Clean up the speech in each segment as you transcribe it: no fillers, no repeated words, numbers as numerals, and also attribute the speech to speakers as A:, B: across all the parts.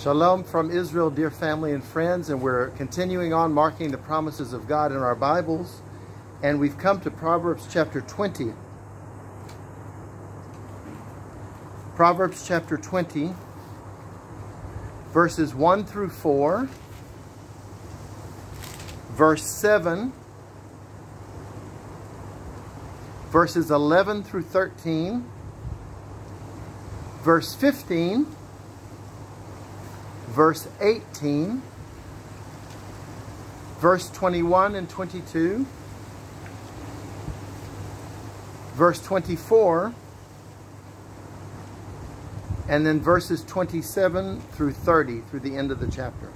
A: Shalom from Israel, dear family and friends, and we're continuing on marking the promises of God in our Bibles, and we've come to Proverbs chapter 20. Proverbs chapter 20, verses 1 through 4, verse 7, verses 11 through 13, verse 15, verse 18, verse 21 and 22, verse 24, and then verses 27 through 30 through the end of the chapter.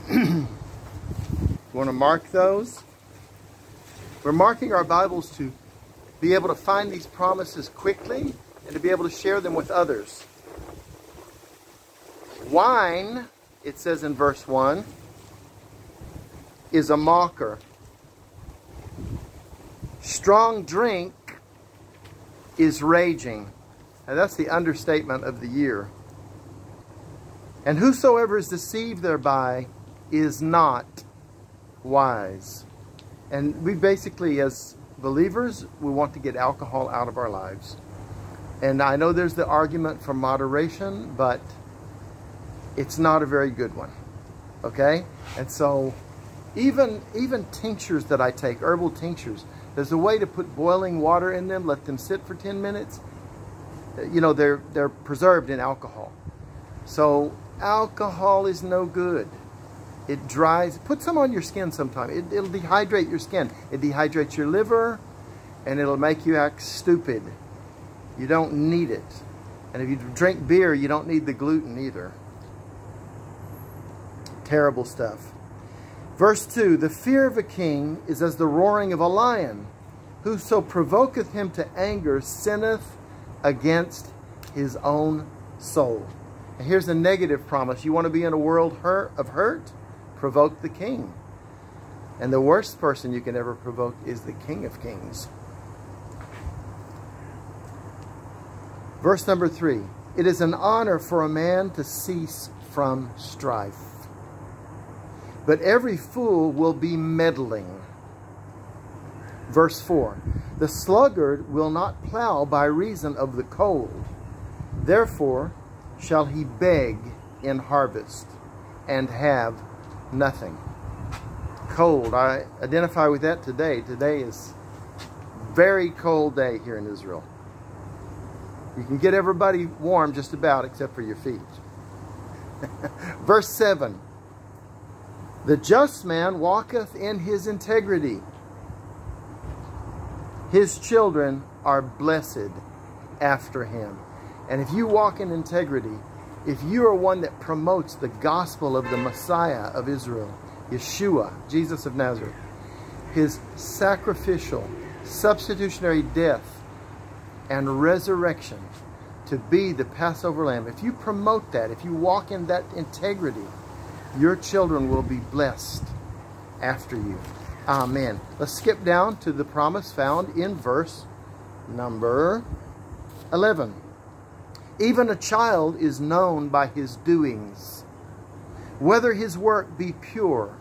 A: You want to mark those? We're marking our Bibles to be able to find these promises quickly and to be able to share them with others. Wine, it says in verse 1, is a mocker. Strong drink is raging. And that's the understatement of the year. And whosoever is deceived thereby is not wise. And we basically, as believers, we want to get alcohol out of our lives. And I know there's the argument for moderation, but it's not a very good one, okay? And so even tinctures that I take, herbal tinctures, there's a way to put boiling water in them, let them sit for 10 minutes. You know, they're preserved in alcohol. So alcohol is no good. It dries. Put some on your skin sometime. It'll dehydrate your skin. It dehydrates your liver, and it'll make you act stupid. You don't need it. And if you drink beer, you don't need the gluten either. Terrible stuff. Verse 2, the fear of a king is as the roaring of a lion. Whoso provoketh him to anger sinneth against his own soul. And here's a negative promise. You want to be in a world of hurt? Provoke the king. And the worst person you can ever provoke is the King of Kings. Verse number 3, it is an honor for a man to cease from strife, but every fool will be meddling. Verse 4, the sluggard will not plow by reason of the cold. Therefore shall he beg in harvest and have nothing. Cold, I identify with that today. Today is a very cold day here in Israel. You can get everybody warm just about except for your feet. Verse 7, the just man walketh in his integrity. His children are blessed after him. And if you walk in integrity, if you are one that promotes the gospel of the Messiah of Israel, Yeshua, Jesus of Nazareth, his sacrificial, substitutionary death and resurrection to be the Passover lamb, if you promote that, if you walk in that integrity, your children will be blessed after you. Amen. Let's skip down to the promise found in verse number 11. Even a child is known by his doings, whether his work be pure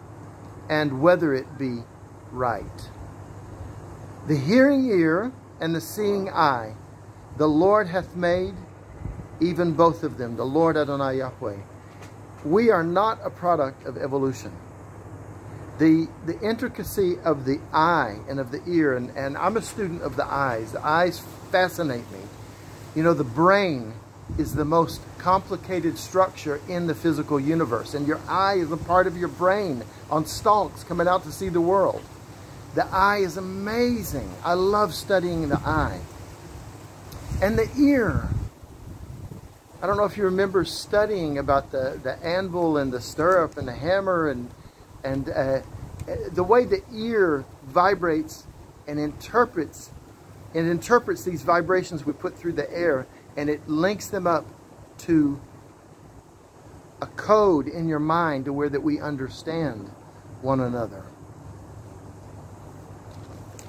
A: and whether it be right. The hearing ear and the seeing eye, the Lord hath made, even both of them, the Lord Adonai Yahweh. We are not a product of evolution. The intricacy of the eye and of the ear, and I'm a student of the eyes. The eyes fascinate me. You know, the brain is the most complicated structure in the physical universe, and your eye is a part of your brain on stalks coming out to see the world. The eye is amazing. I love studying the eye. And the ear. I don't know if you remember studying about the anvil and the stirrup and the hammer and the way the ear vibrates and interprets these vibrations we put through the air, and it links them up to a code in your mind to where that we understand one another.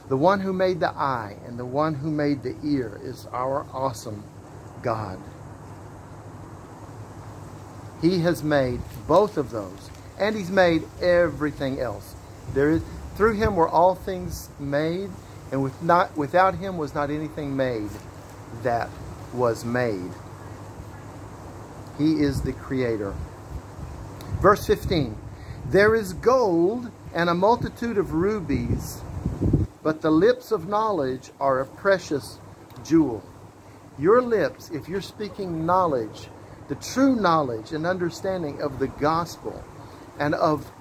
A: The one who made the eye and the one who made the ear is our awesome God. He has made both of those, and he's made everything else. Through him were all things made, and without him was not anything made that was made. He is the creator. Verse 15, there is gold and a multitude of rubies, but the lips of knowledge are a precious jewel. Your lips, if you're speaking knowledge, the true knowledge and understanding of the gospel, and of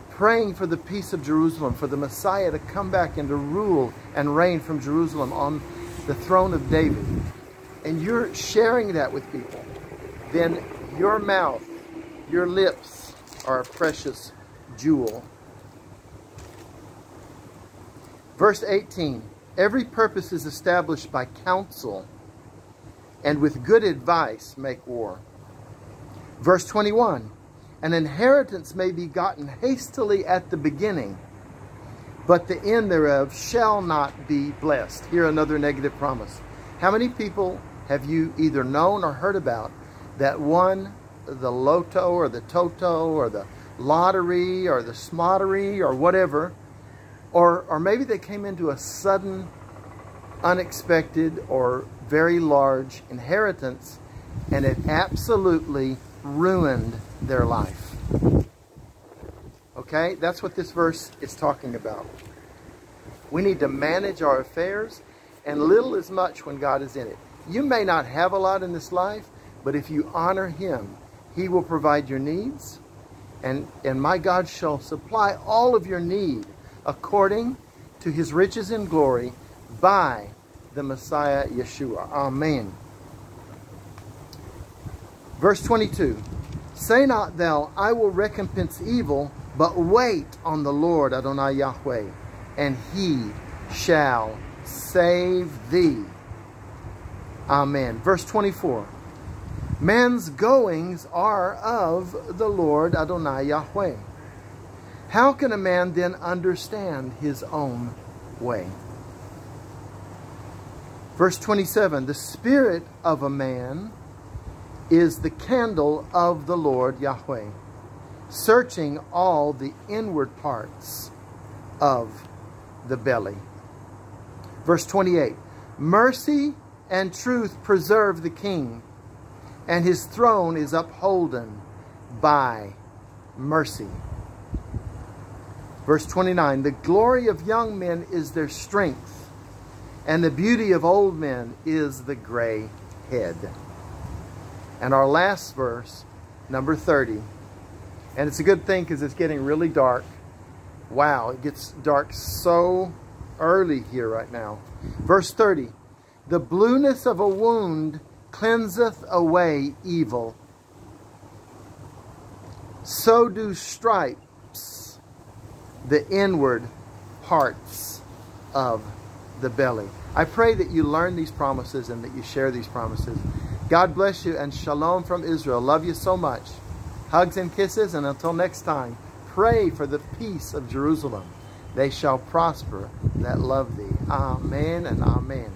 A: praying for the peace of Jerusalem, for the Messiah to come back and to rule and reign from Jerusalem on the throne of David, and you're sharing that with people, then your mouth, your lips are a precious jewel. Verse 18, every purpose is established by counsel, and with good advice make war. Verse 21, an inheritance may be gotten hastily at the beginning, but the end thereof shall not be blessed. Here another negative promise. How many people have you either known or heard about that won the Lotto or the Toto or the lottery or the smottery or whatever, or maybe they came into a sudden, unexpected, or very large inheritance, and it absolutely ruined their life? Okay, that's what this verse is talking about. We need to manage our affairs, and little is much when God is in it. You may not have a lot in this life, but if you honor him, he will provide your needs, and my God shall supply all of your need according to his riches in glory by the Messiah Yeshua. Amen. Verse 22. Say not thou, I will recompense evil, but wait on the Lord Adonai Yahweh, and he shall save thee. Amen. Verse 24. Man's goings are of the Lord Adonai Yahweh. How can a man then understand his own way? Verse 27, the spirit of a man is the candle of the Lord Yahweh, searching all the inward parts of the belly. Verse 28, mercy and truth preserve the king, and his throne is upholden by mercy. Verse 29, the glory of young men is their strength, and the beauty of old men is the gray head. And our last verse, number 30, and it's a good thing because it's getting really dark. Wow, it gets dark so early here right now. Verse 30, the blueness of a wound cleanseth away evil. So do stripes the inward parts of the belly. I pray that you learn these promises and that you share these promises. God bless you, and shalom from Israel. Love you so much. Hugs and kisses, and until next time, pray for the peace of Jerusalem. They shall prosper that love thee. Amen and amen.